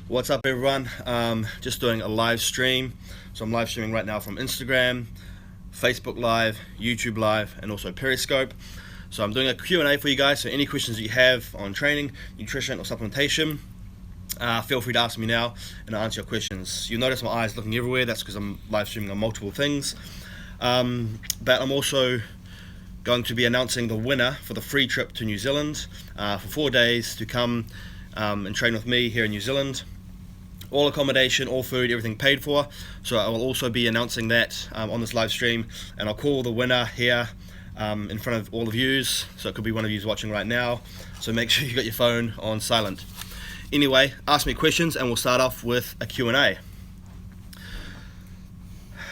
What's up, everyone? Just doing a live stream. So I'm live streaming right now from Instagram, Facebook Live, YouTube Live, and also Periscope. So I'm doing a Q&A for you guys. So any questions that you have on training, nutrition, or supplementation, feel free to ask me now and I'll answer your questions. You'll notice my eyes looking everywhere. That's because I'm live streaming on multiple things. But I'm also going to be announcing the winner for the free trip to New Zealand for 4 days to come and train with me here in New Zealand. All accommodation, all food, everything paid for. So I will also be announcing that on this live stream, and I'll call the winner here in front of all of yous. So it could be one of yous watching right now. So make sure you got your phone on silent. Anyway, ask me questions and we'll start off with a Q&A.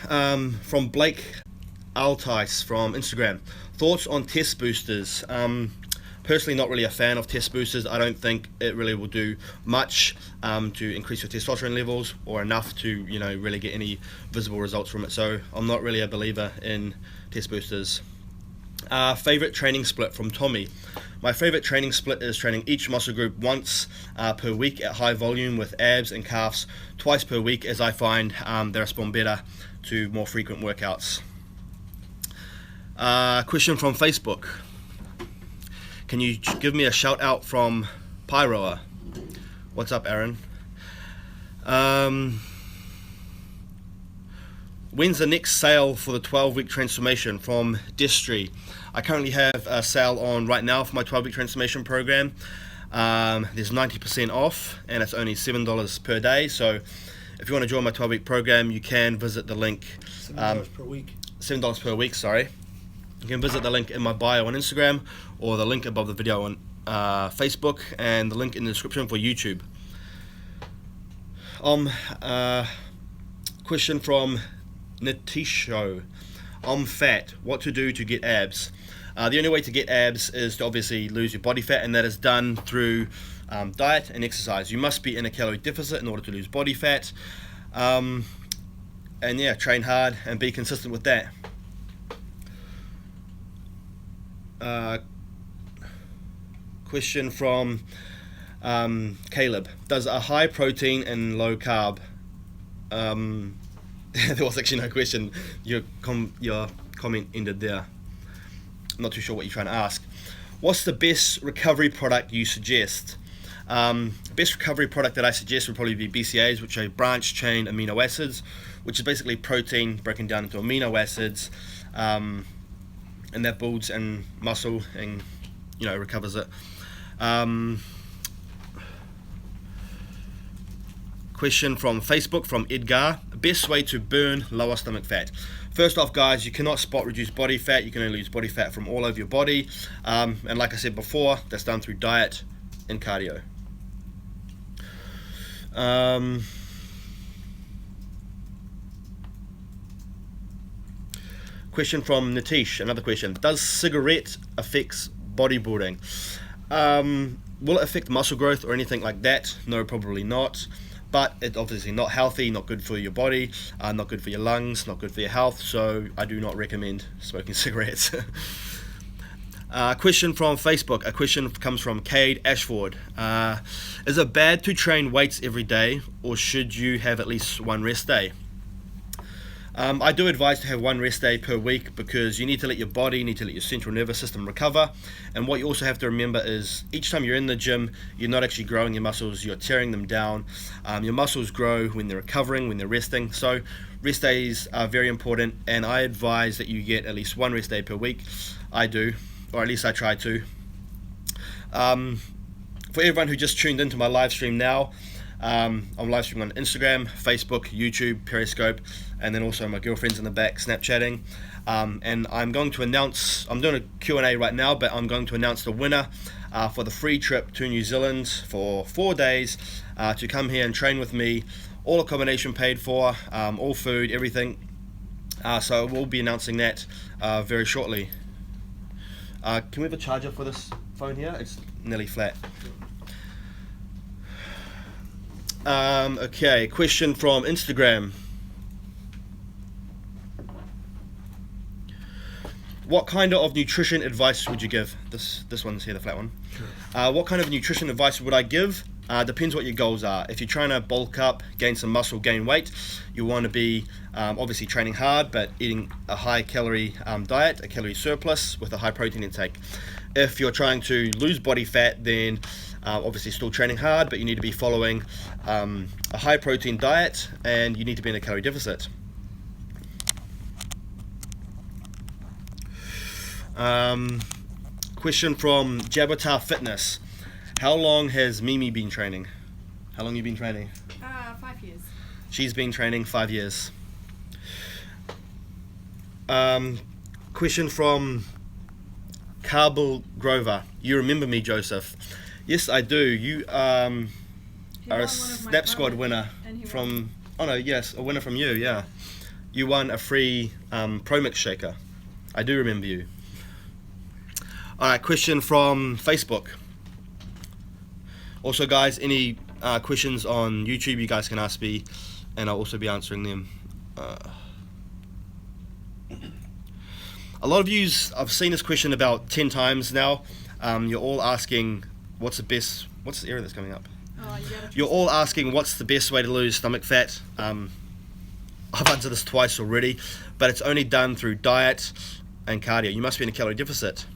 From Blake Altice from Instagram. Thoughts on test boosters? Personally, not really a fan of test boosters. I don't think it really will do much to increase your testosterone levels or enough to, really get any visible results from it. So I'm not really a believer in test boosters. Favorite training split from Tommy. My favorite training split is training each muscle group once per week at high volume with abs and calves twice per week, as I find they respond better to more frequent workouts. Question from Facebook. Can you give me a shout out from Pyroa? What's up, Aaron? When's the next sale for the 12-week transformation from Destry? I currently have a sale on right now for my 12-week transformation program. There's 90% off and it's only $7 per day. So if you want to join my 12-week program, you can visit the link. $7 per week. $7 per week, sorry. You can visit the link in my bio on Instagram or the link above the video on Facebook and the link in the description for YouTube. Question from Nitisho. I'm fat. What to do to get abs? The only way to get abs is to obviously lose your body fat, and that is done through diet and exercise. You must be in a calorie deficit in order to lose body fat. And yeah, train hard and be consistent with that. Question from Caleb. Does a high protein and low carb there was actually no question. Your comment ended there. I'm not too sure what you're trying to ask. What's the best recovery product you suggest? Best recovery product that I suggest would probably be BCAAs, which are branched chain amino acids, which is basically protein broken down into amino acids, and that builds in muscle and recovers it. Question from Facebook from Edgar. Best way to burn lower stomach fat. First off, guys, you cannot spot reduce body fat. You can only lose body fat from all over your body, and like I said before, that's done through diet and cardio. Question from Nitish, another question. Does cigarette affect bodybuilding? Will it affect muscle growth or anything like that? No, probably not. But it's obviously not healthy, not good for your body, not good for your lungs, not good for your health, so I do not recommend smoking cigarettes. Question from Facebook. A question comes from Cade Ashford. Is it bad to train weights every day, or should you have at least one rest day? I do advise to have one rest day per week because you need to let your body, you need to let your central nervous system recover. And what you also have to remember is each time you're in the gym, you're not actually growing your muscles, you're tearing them down. Your muscles grow when they're recovering, when they're resting. So rest days are very important, and I advise that you get at least one rest day per week. I do, or at least I try to. For everyone who just tuned into my live stream now, I'm live streaming on Instagram, Facebook, YouTube, Periscope, and then also my girlfriend's in the back Snapchatting. And I'm going to announce, I'm doing a Q&A right now, but I'm going to announce the winner for the free trip to New Zealand for 4 days to come here and train with me. All accommodation paid for, all food, everything. So we'll be announcing that very shortly. Can we have a charger for this phone here? It's nearly flat. Okay, question from Instagram. What kind of nutrition advice would you give? This one's here, the flat one. Sure. What kind of nutrition advice would I give? Depends what your goals are. If you're trying to bulk up, gain some muscle, gain weight, you want to be obviously training hard but eating a high calorie diet, a calorie surplus with a high protein intake. If you're trying to lose body fat, then obviously still training hard, but you need to be following a high protein diet and you need to be in a calorie deficit. Question from Jabata Fitness. How long has Mimi been training? How long have you been training? 5 years. She's been training 5 years. Question from Carbel Grover. You remember me, Joseph? Yes, I do. You are a Snap Squad winner from... Oh no, yes, a winner from you, yeah. You won a free Pro Mix shaker. I do remember you. Alright, question from Facebook. Also guys, any questions on YouTube you guys can ask me and I'll also be answering them. A lot of yous, I've seen this question about 10 times now. You're all asking what's the error that's coming up? You're all asking what's the best way to lose stomach fat. I've answered this twice already, but it's only done through diet and cardio. You must be in a calorie deficit.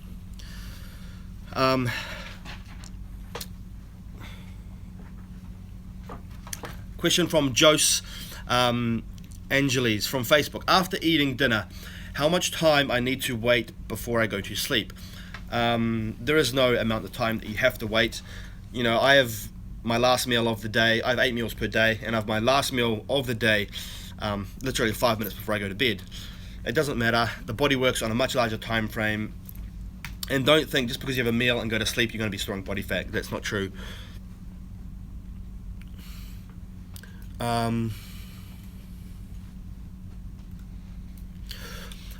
Question from Jose Angeles from Facebook. After eating dinner, how much time I need to wait before I go to sleep? There is no amount of time that you have to wait. You know, I have my last meal of the day. I have 8 meals per day, and I have my last meal of the day literally 5 minutes before I go to bed. It doesn't matter. The body works on a much larger time frame. And don't think just because you have a meal and go to sleep you're going to be storing body fat. That's not true.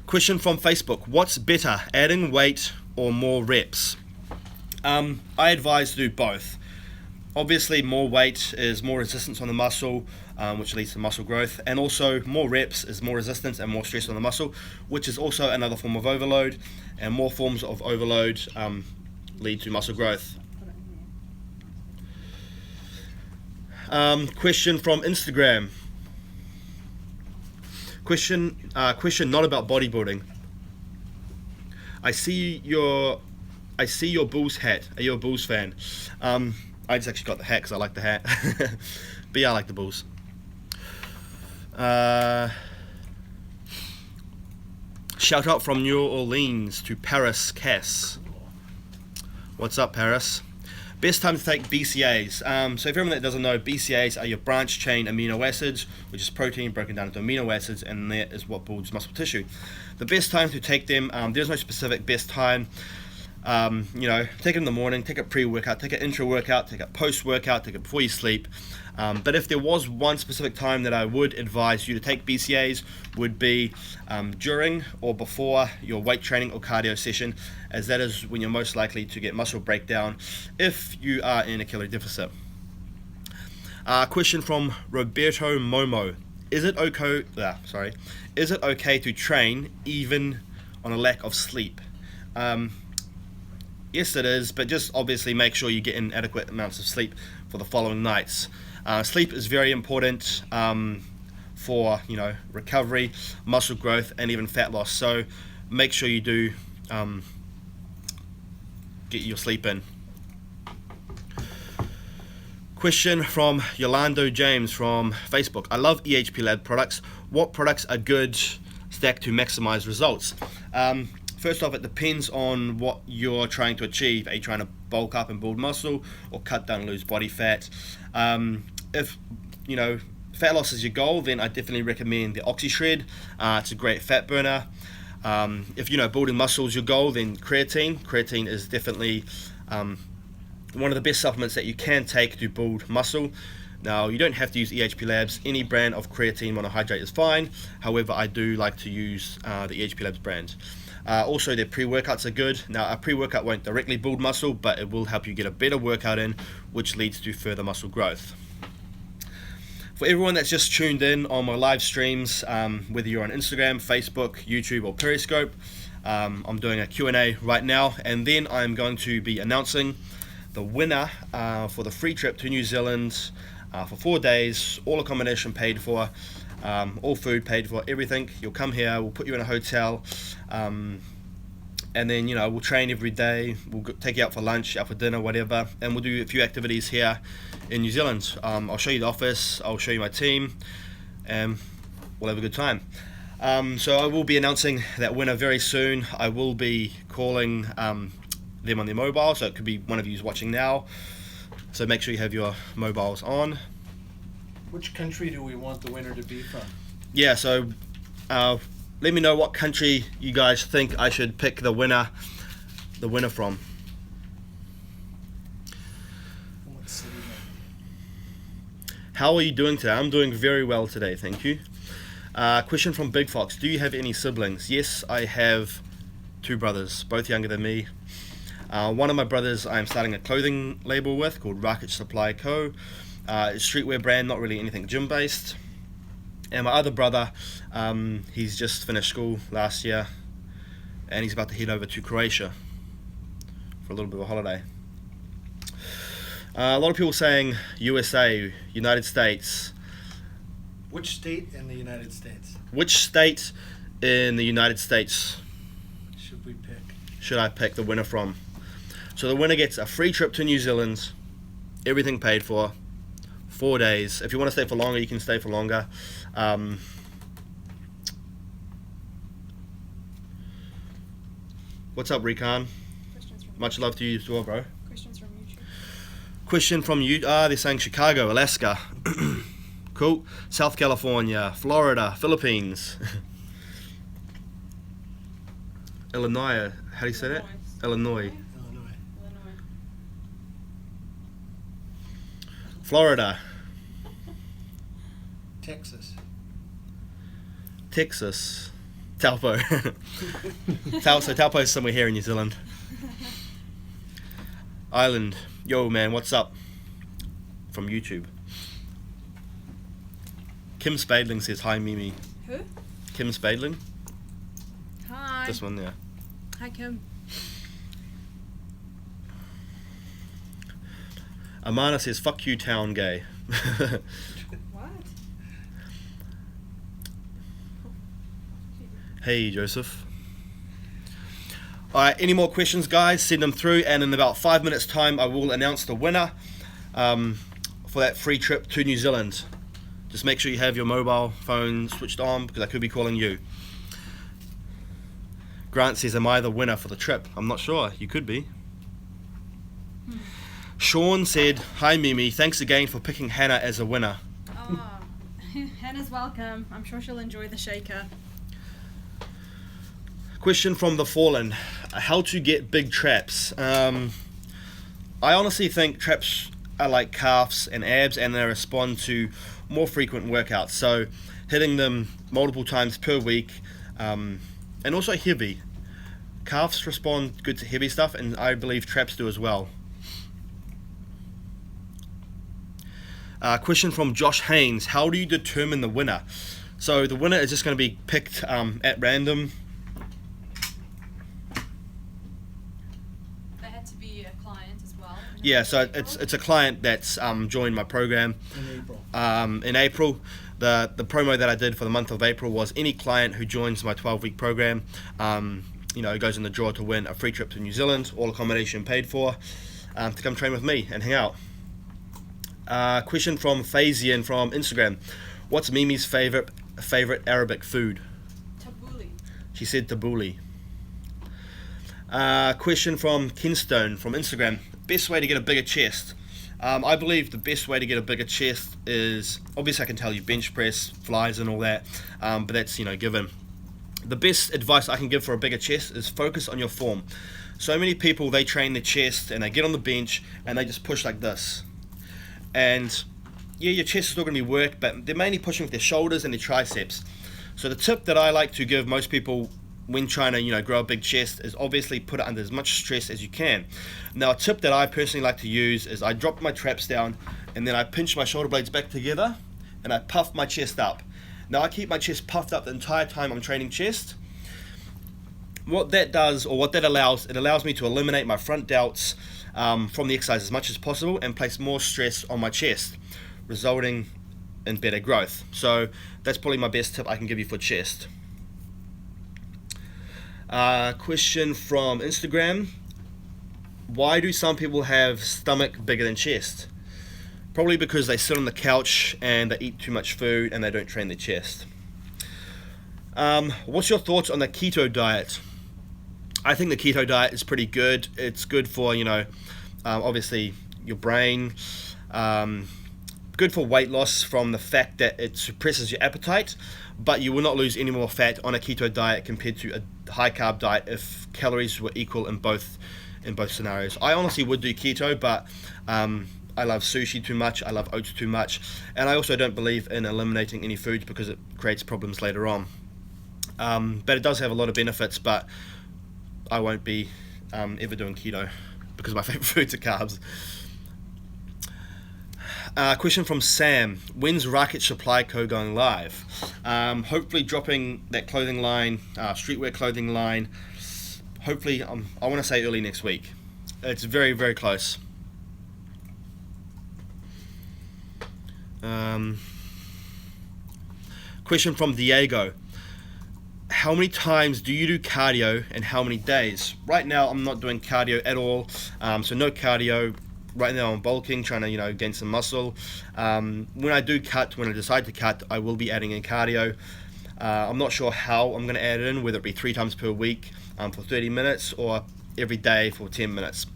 Question from Facebook. What's better, adding weight or more reps? I advise to do both. Obviously more weight is more resistance on the muscle, which leads to muscle growth, and also more reps is more resistance and more stress on the muscle, which is also another form of overload, and more forms of overload lead to muscle growth. Question from Instagram. Question not about bodybuilding. I see your Bulls hat. Are you a Bulls fan? I just actually got the hat because I like the hat. But yeah, I like the Bulls. Shout out from New Orleans to Paris Cass. What's up, Paris? Best time to take BCAAs. So if everyone that doesn't know, BCAAs are your branch chain amino acids, which is protein broken down into amino acids, and that is what builds muscle tissue. The best time to take them, there's no specific best time. You know, take it in the morning, take it pre-workout, take it intra-workout, take it post-workout, take it before you sleep. But if there was one specific time that I would advise you to take BCAAs, would be during or before your weight training or cardio session, as that is when you're most likely to get muscle breakdown if you are in a calorie deficit. Question from Roberto Momo. Is it okay to train even on a lack of sleep? Yes, it is, but just obviously make sure you get in adequate amounts of sleep for the following nights. Sleep is very important for, you know, recovery, muscle growth, and even fat loss. So make sure you do get your sleep in. Question from Yolando James from Facebook. I love EHP Lab products. What products are good stacked to maximize results? First off, it depends on what you're trying to achieve. Are you trying to bulk up and build muscle, or cut down and lose body fat? If you know fat loss is your goal, then I definitely recommend the OxyShred. It's a great fat burner. If you know building muscle is your goal, then creatine. Creatine is definitely one of the best supplements that you can take to build muscle. Now, you don't have to use EHP Labs. Any brand of creatine monohydrate is fine. However, I do like to use the EHP Labs brand. Also, their pre-workouts are good. Now, a pre-workout won't directly build muscle, but it will help you get a better workout in, which leads to further muscle growth. For everyone that's just tuned in on my live streams, whether you're on Instagram, Facebook, YouTube, or Periscope, I'm doing a Q&A right now, and then I'm going to be announcing the winner for the free trip to New Zealand for 4 days, all accommodation paid for, all food paid for, everything. You'll come here, we'll put you in a hotel, and then we'll train every day. We'll take you out for lunch, out for dinner, whatever, and we'll do a few activities here in New Zealand. I'll show you the office, I'll show you my team, and we'll have a good time. So I will be announcing that winner very soon. I will be calling them on their mobile, so it could be one of you who's watching now. So make sure you have your mobiles on. Which country do we want the winner to be from? Yeah, so let me know what country you guys think I should pick the winner from. What city? How are you doing today? I'm doing very well today, thank you. Question from Big Fox. Do you have any siblings? Yes, I have 2 brothers, both younger than me. One of my brothers I'm starting a clothing label with called Racket Supply Co. It's a streetwear brand, not really anything gym based. And my other brother, he's just finished school last year and he's about to head over to Croatia for a little bit of a holiday. A lot of people saying USA, United States. Which state in the United States? Which state in the United States Should we pick? should I pick the winner from? So the winner gets a free trip to New Zealand, everything paid for, 4 days. If you want to stay for longer, you can stay for longer. What's up, Rican? Much love to you as well, bro. Questions from YouTube. Question from you. They're saying Chicago, Alaska. Cool. South California, Florida, Philippines. Illinois. How do you say that? Illinois. Illinois. Florida. Texas. Texas. Taupo. So Taupo is somewhere here in New Zealand. Ireland. Yo, man, what's up? From YouTube. Kim Spadling says, hi, Mimi. Who? Kim Spadling? Hi. This one, yeah. Hi, Kim. Amana says, fuck you, town gay. What? Hey, Joseph. Alright, any more questions, guys? Send them through, and in about 5 minutes' time, I will announce the winner for that free trip to New Zealand. Just make sure you have your mobile phone switched on, because I could be calling you. Grant says, am I the winner for the trip? I'm not sure. You could be. Sean said, hi, Mimi. Thanks again for picking Hannah as a winner. Oh, Hannah's welcome. I'm sure she'll enjoy the shaker. Question from The Fallen. How to get big traps. I honestly think traps are like calves and abs, and they respond to more frequent workouts. So hitting them multiple times per week, and also heavy. Calves respond good to heavy stuff, and I believe traps do as well. Question from Josh Haynes. How do you determine the winner? So the winner is just going to be picked at random. They had to be a client as well. Yeah, so it's a client that's joined my program In April. in April. The promo that I did for the month of April was any client who joins my 12-week program, goes in the draw to win a free trip to New Zealand, all accommodation paid for, to come train with me and hang out. Question from Fazian from Instagram. What's Mimi's favorite Arabic food? Tabbouleh. She said tabbouleh. Question from Kinstone from Instagram. Best way to get a bigger chest? I believe the best way to get a bigger chest is, obviously I can tell you bench press, flies and all that, but that's given. The best advice I can give for a bigger chest is focus on your form. So many people, they train the chest and they get on the bench and they just push like this. And yeah, your chest is still going to be worked, but they're mainly pushing with their shoulders and their triceps. So the tip that I like to give most people when trying to grow a big chest is obviously put it under as much stress as you can. Now a tip that I personally like to use is I drop my traps down and then I pinch my shoulder blades back together and I puff my chest up. Now I keep my chest puffed up the entire time I'm training chest, what that does, or what that allows, it allows me to eliminate my front delts from the exercise as much as possible and place more stress on my chest, resulting in better growth. So that's probably my best tip I can give you for chest. Question from Instagram: why do some people have stomach bigger than chest? Probably because they sit on the couch and they eat too much food and they don't train their chest. What's your thoughts on the keto diet? I think the keto diet is pretty good. It's good for, obviously your brain. Good for weight loss from the fact that it suppresses your appetite, but you will not lose any more fat on a keto diet compared to a high carb diet if calories were equal in both scenarios. I honestly would do keto, but I love sushi too much, I love oats too much, and I also don't believe in eliminating any foods because it creates problems later on. But it does have a lot of benefits, but I won't be ever doing keto because my favorite foods are carbs. Question from Sam: when's Racket Supply Co going live? Hopefully dropping that clothing line, streetwear clothing line, hopefully, I want to say early next week. It's very, very close. Question from Diego: how many times do you do cardio and how many days? Right now I'm not doing cardio at all, so no cardio. Right now I'm bulking, trying to gain some muscle. When I decide to cut, I will be adding in cardio. I'm not sure how I'm going to add it in, whether it be 3 times per week for 30 minutes or every day for 10 minutes.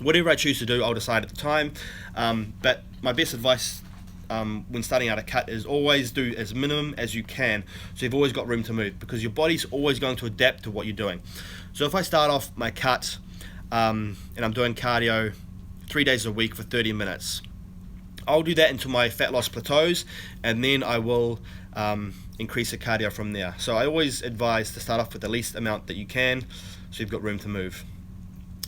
Whatever I choose to do, I'll decide at the time. But my best advice when starting out a cut is always do as minimum as you can, so you've always got room to move, because your body's always going to adapt to what you're doing. So if I start off my cut and I'm doing cardio 3 days a week for 30 minutes, I'll do that until my fat loss plateaus, and then I will increase the cardio from there. So I always advise to start off with the least amount that you can, so you've got room to move.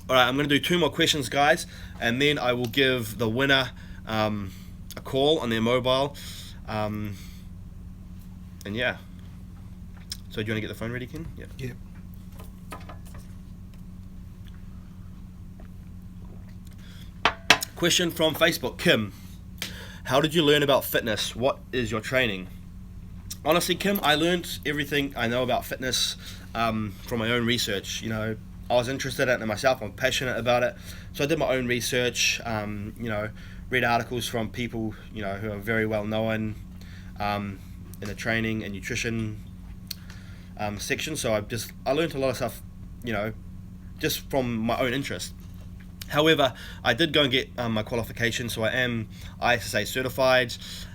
Alright, I'm going to do 2 more questions, guys, and then I will give the winner a call on their mobile. And yeah. So do you want to get the phone ready, Ken? Yeah. Yeah. Question from Facebook: Kim, how did you learn about fitness? What is your training? Honestly, Kim, I learned everything I know about fitness from my own research. I was interested in it myself. I'm passionate about it, so I did my own research. Read articles from people who are very well known in the training and nutrition section. So I learned a lot of stuff, just from my own interest. However, I did go and get my qualification, so I am ISSA certified.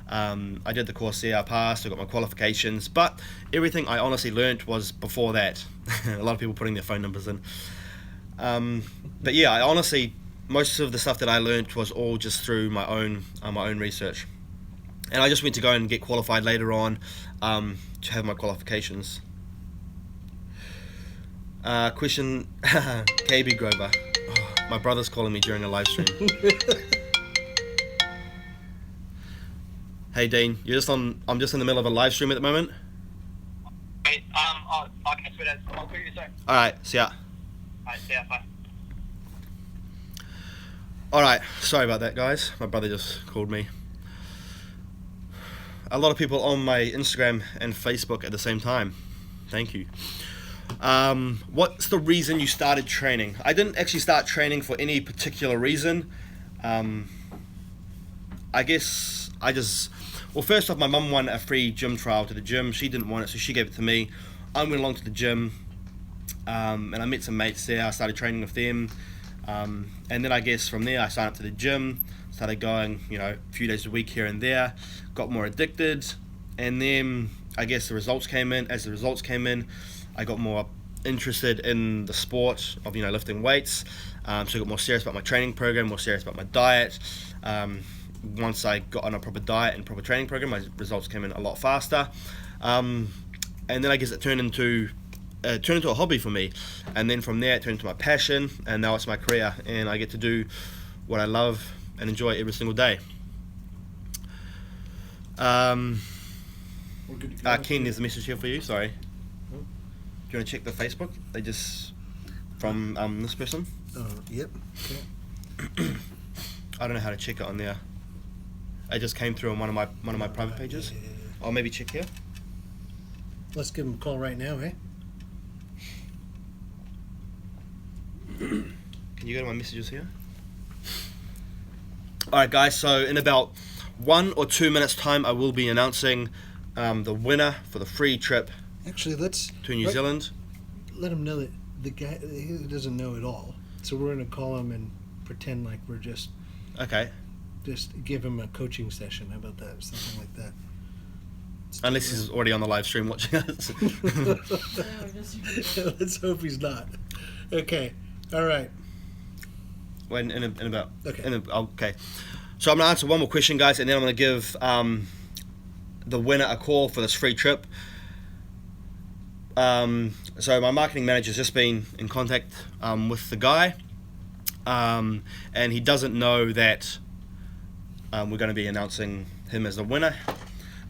I did the course there, I passed, I got my qualifications, but everything I honestly learnt was before that. A lot of people putting their phone numbers in. But yeah, I honestly, most of the stuff that I learnt was all just through my own research. And I just went to go and get qualified later on to have my qualifications. Question, KB Grover. My brother's calling me during a live stream. Hey Dean, I'm just in the middle of a live stream at the moment. Okay, sweet. I'll call you soon. Alright, see ya. Alright, see ya, bye. Alright, sorry about that, guys. My brother just called me. A lot of people on my Instagram and Facebook at the same time. Thank you. What's the reason you started training? I didn't actually start training for any particular reason. I guess well, first off, my mum won a free gym trial to the gym. She didn't want it, so she gave it to me. I went along to the gym, and I met some mates there. I started training with them, and then I guess from there I signed up to the gym, started going, a few days a week here and there, got more addicted, and then I guess the results came in. As the results came in, I got more interested in the sport of lifting weights, so I got more serious about my training program, more serious about my diet. Once I got on a proper diet and proper training program, my results came in a lot faster, and then I guess it turned into a hobby for me, and then from there it turned into my passion, and now it's my career, and I get to do what I love and enjoy every single day. We're good to go. Ken, there's a message here for you. Sorry. you want to check the Facebook? They just from this person. Yep. Okay. I don't know how to check it on there. It just came through on one of my private pages. Yeah. Or maybe check here. Let's give him a call right now, eh? Can you go to my messages here? Alright guys, so in about 1 or 2 minutes time I will be announcing the winner for the free trip Actually, let's to New Zealand. let him know that the guy he doesn't know it all. So we're gonna call him and pretend like we're just Okay. give him a coaching session. How about that? Something like that. Unless he's already on the live stream watching us. Let's hope he's not. Okay. All right. When in about Okay. okay. So I'm gonna answer one more question, guys, and then I'm gonna give the winner a call for this free trip. So my marketing manager's just been in contact with the guy, and he doesn't know that we're going to be announcing him as the winner.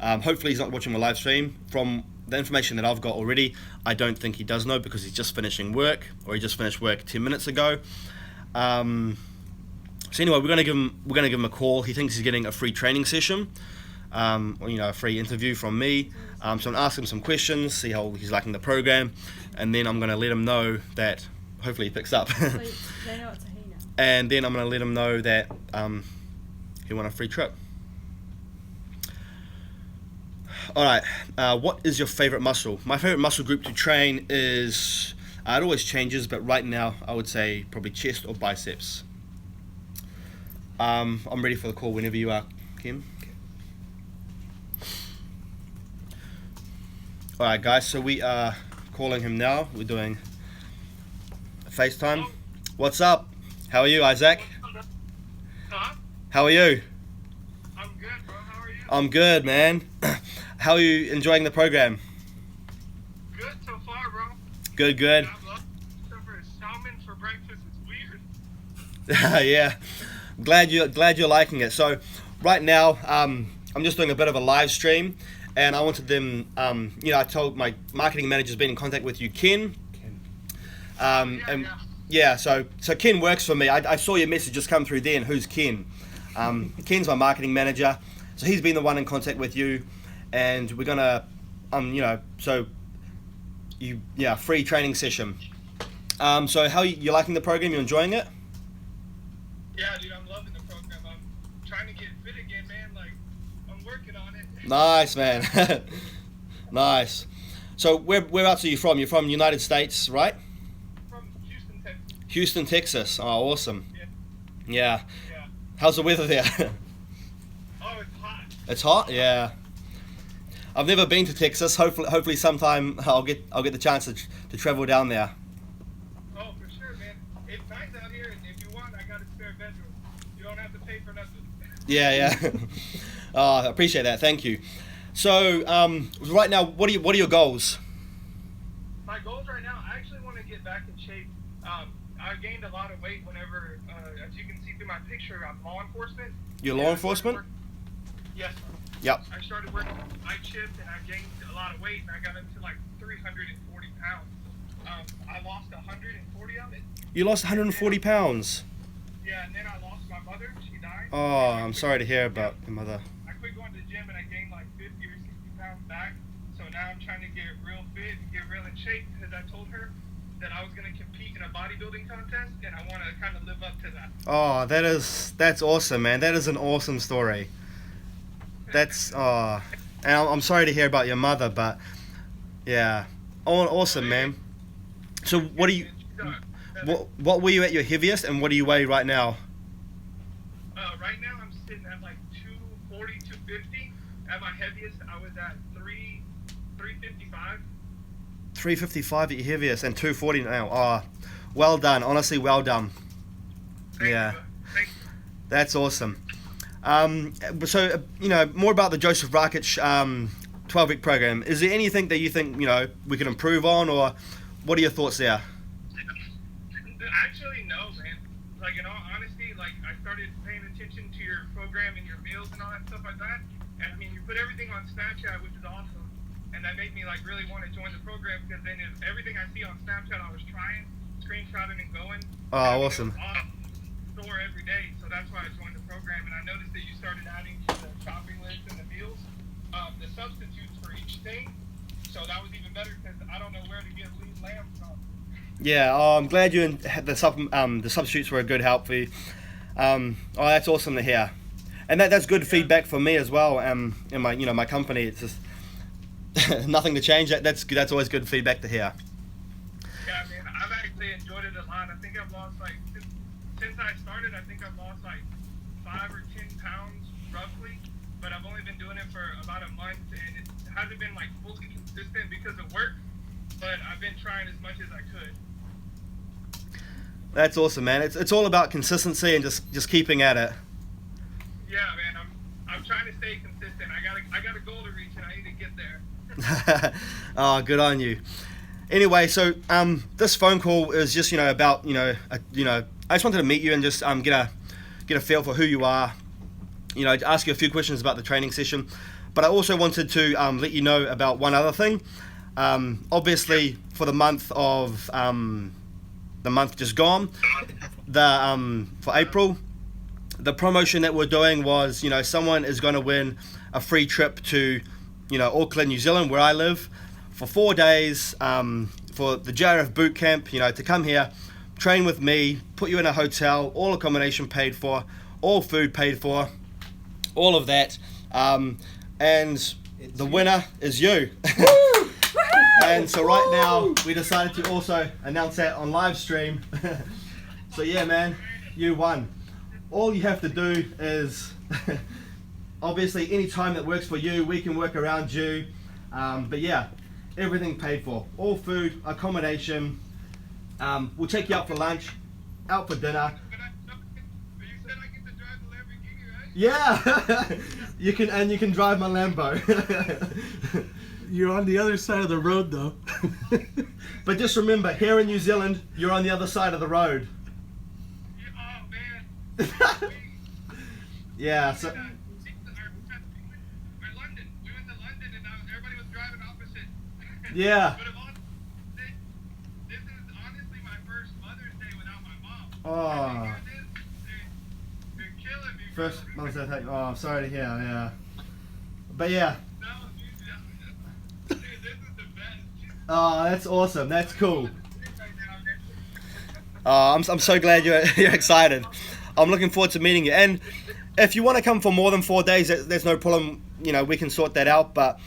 Hopefully he's not watching my live stream. From the information that I've got already, I don't think he does know because he's just finishing work, or he just finished work 10 minutes ago. So anyway, we're going to give him a call. He thinks he's getting a free training session, or, a free interview from me. So I'm going to ask him some questions, see how he's liking the program, and then I'm going to let him know that hopefully he picks up. So they know it's a he now. And then I'm going to let him know that he won a free trip. Alright, what is your favorite muscle? My favorite muscle group to train is, it always changes, but right now I would say probably chest or biceps. I'm ready for the call whenever you are, Kim. Alright guys, so we are calling him now. We're doing FaceTime. What's up? How are you, Isaac? Huh? How are you? I'm good, bro. How are you? I'm good, man. How are you enjoying the program? Good so far, bro. Good, good. I love for salmon for breakfast. It's weird. Yeah. Glad you're liking it. So right now, I'm just doing a bit of a live stream, and I wanted them. I told my marketing manager's been in contact with you, Ken. So Ken works for me. I saw your message just come through then. Who's Ken? Ken's my marketing manager. So he's been the one in contact with you, and we're gonna, free training session. So how you liking the program? You enjoying it? Yeah, dude, I'm loving the program. I'm trying to get fit again, man. Like, I'm working on it. Nice, man. Nice. So whereabouts are you from? You're from the United States, right? From Houston, Texas. Houston, Texas. Oh, awesome. Yeah. Yeah. How's the weather there? Oh, it's hot. It's hot. Yeah. I've never been to Texas. Hopefully sometime I'll get the chance to travel down there. Oh, for sure, man. It's nice out here, and if you want, I got a spare bedroom. You don't have to pay for nothing. Yeah. Oh, I appreciate that. Thank you. So right now, what are your goals? My goals right now, I actually want to get back in shape. I gained a lot of weight whenever, as you can see through my picture, I'm law enforcement. Your law enforcement? Yes. Yep. I started working night shift, and I gained a lot of weight, and I got up to like 340 pounds. I lost 140 of it. You lost 140 pounds. Yeah, and then I lost my mother. She died. Oh, I'm sorry to hear about your mother. I quit going to the gym, and I gained like 50 or 60 pounds back. So now I'm trying to get real fit and get real in shape, because I told her that I was going to compete in a bodybuilding contest, and I want to kind of live up to that. Oh, that's awesome, man. That is an awesome story. And I'm sorry to hear about your mother, but yeah, awesome, man. So what were you at your heaviest, and what do you weigh right now? Right now I'm sitting at like 240, 250. At my heaviest, I was at 355. 355 at your heaviest, and 240 now. Oh, well done. Honestly, well done. Thank Yeah. you. Thank you. That's awesome. So, more about the Joseph Rakic 12-week program. Is there anything that you think, we can improve on, or what are your thoughts there? Actually, no, man. Like, in all honesty, like, I started paying attention to your program and your meals and all that stuff like that. And, I mean, you put everything on Snapchat, which is awesome. and that made me like really want to join the program because then everything I see on Snapchat, I was trying, screenshotting and going. Oh, awesome. Store every day, so that's why I joined the program. And I noticed that you started adding to the shopping list and the meals, the substitutes for each thing. So that was even better because I don't know where to get lean lamb from. Yeah, oh, I'm glad you had the substitutes were a good help for you. Oh, that's awesome to hear, and that's good feedback for me as well. In my company, it's just nothing to change. That's always good feedback to hear. Yeah, man, I've actually enjoyed it a lot. I think I've lost like since I started, I think I've lost like 5 or 10 pounds roughly, but I've only been doing it for about a month, and it hasn't been like fully consistent because of work, but I've been trying as much as I could. That's awesome, man. It's all about consistency and just keeping at it. Yeah, man, I'm trying to stay consistent. I got a goal to reach, and I need to get there. Oh, good on you. Anyway, so this phone call is just about I just wanted to meet you and just get a feel for who you are. Ask you a few questions about the training session, but I also wanted to let you know about one other thing. Obviously, for the month of the month just gone, for April, the promotion that we're doing was someone is going to win a free trip to Auckland, New Zealand, where I live, for 4 days for the JRF boot camp. To come here, train with me, put you in a hotel, all accommodation paid for, all food paid for, all of that, and the winner is you. And so right now we decided to also announce that on live stream. So yeah, man, you won. All you have to do is obviously any time that works for you, we can work around you, but yeah, everything paid for, all food, accommodation. We'll take you out for lunch, out for dinner. You said I get to drive the Lamborghini, right? Yeah. you can drive my Lambo. You're on the other side of the road, though. But just remember, here in New Zealand, you're on the other side of the road. Oh man. Yeah. So. London. We went to London and everybody was driving opposite. Yeah. But this is honestly my first Mother's Day without my mom. Oh. They're killing me. Bro. First Mother's Day. Oh, I'm sorry to hear. Yeah. But yeah. No, dude, this is the best. Oh, that's awesome. That's cool. Right now, okay? Oh, I'm so glad you're excited. I'm looking forward to meeting you. And if you want to come for more than 4 days, there's no problem. We can sort that out. But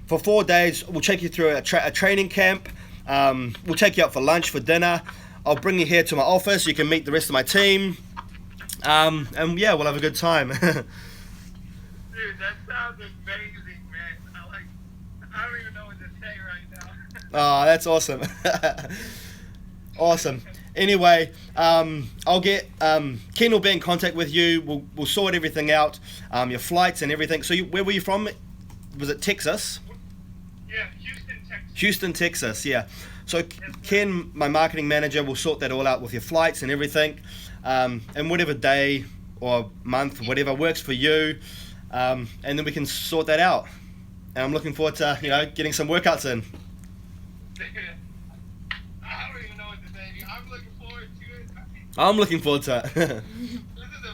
for 4 days, we'll take you through a training camp. We'll take you out for lunch, for dinner. I'll bring you here to my office. You can meet the rest of my team. And yeah, we'll have a good time. Dude, that sounds amazing, man. I don't even know what to say right now. Oh, that's awesome. Awesome. Anyway, I'll get Ken will be in contact with you. We'll sort everything out, your flights and everything. So where were you from? Was it Texas? Yeah, Houston, Texas. Houston, Texas. Yeah. So Ken, my marketing manager, will sort that all out with your flights and everything, and whatever day or month, whatever works for you, and then we can sort that out. And I'm looking forward to getting some workouts in. I don't even know what to say. I'm looking forward to it. I'm looking forward to it. This is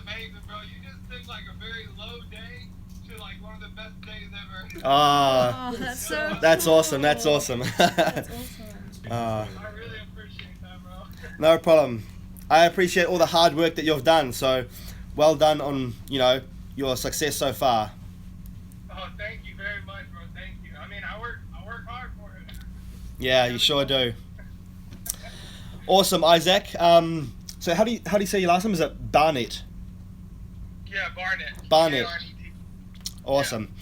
amazing, bro. You just took like a very low day to like one of the best days ever. Oh, that's so that's cool. awesome. That's awesome. That's awesome. I really appreciate that, bro. No problem. I appreciate all the hard work that you've done. So, well done on your success so far. Oh, thank you very much, bro. Thank you. I mean, I work hard for it. Yeah, you sure do. Awesome, Isaac. So how do you say your last name? Is it Barnett? Yeah, Barnett. Barnett. Barnett. Awesome.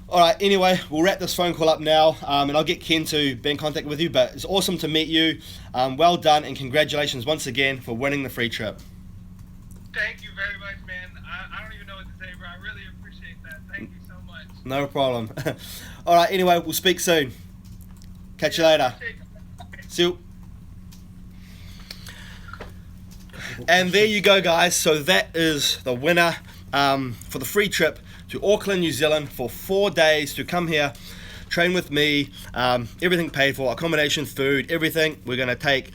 All right. Anyway, we'll wrap this phone call up now, and I'll get Ken to be in contact with you. But it's awesome to meet you. Well done, and congratulations once again for winning the free trip. Thank you very much, man. I don't even know what to say, bro. I really appreciate that. Thank you so much. No problem. All right. Anyway, we'll speak soon. Catch you later. See you. And there you go, guys. So that is the winner for the free trip to Auckland, New Zealand for 4 days to come here train with me, everything paid for, accommodation, food, everything. We're going to take,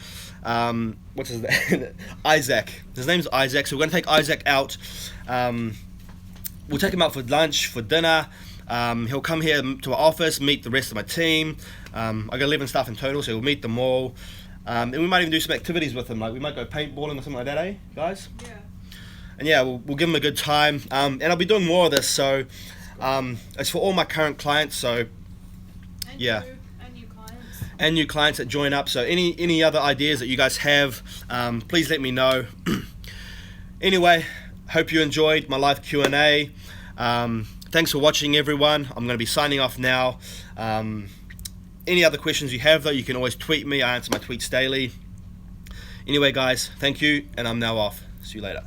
what's his name? Isaac. His name's Isaac. So we're going to take Isaac out. We'll take him out for lunch, for dinner. He'll come here to our office, meet the rest of my team. I got 11 staff in total, so we'll meet them all. And we might even do some activities with him, like we might go paintballing or something like that, eh, guys? Yeah. And yeah, we'll give him a good time. And I'll be doing more of this, so it's for all my current clients, so And yeah. And new clients. And new clients that join up. So any other ideas that you guys have, please let me know. Anyway, hope you enjoyed my live Q&A. Thanks for watching, everyone. I'm going to be signing off now. Any other questions you have, though, you can always tweet me. I answer my tweets daily. Anyway, guys, thank you, and I'm now off. See you later.